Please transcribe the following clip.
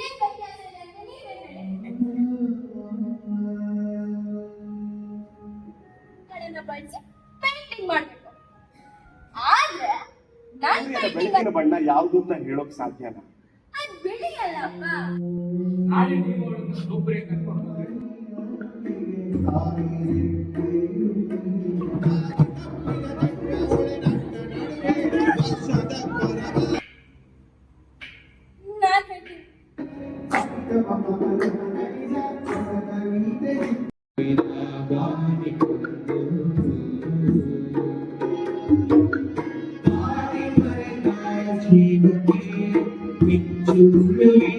ಏನ್ ವ್ಯತ್ಯಾಸ ಇದೆ ಅಂತ ನೀವೇ ಹೇಳಿ. ಕಡೆನ ಬಳಸಿ ಪೇಂಟಿಂಗ್ ಮಾಡ್ಬೇಕು. ಆದ್ರೆ ನನ್ ಪೇಂಟಿಂಗ್ ಬೆಳಕಿನ ಬಣ್ಣ ಯಾವುದು ಅಂತ ಹೇಳೋಕ್ ಸಾಧ್ಯನಾ? ಅದ್ ಬಿಳಿ ಅಲ್ಲಪ್ಪ. ನಾಳೆ ನೀವು ಒಬ್ಬರೇ ಕರ್ಕೊಂಡು ನಾನ್ ಹೇಳ್ತೀನಿ. ಜೀವನೇ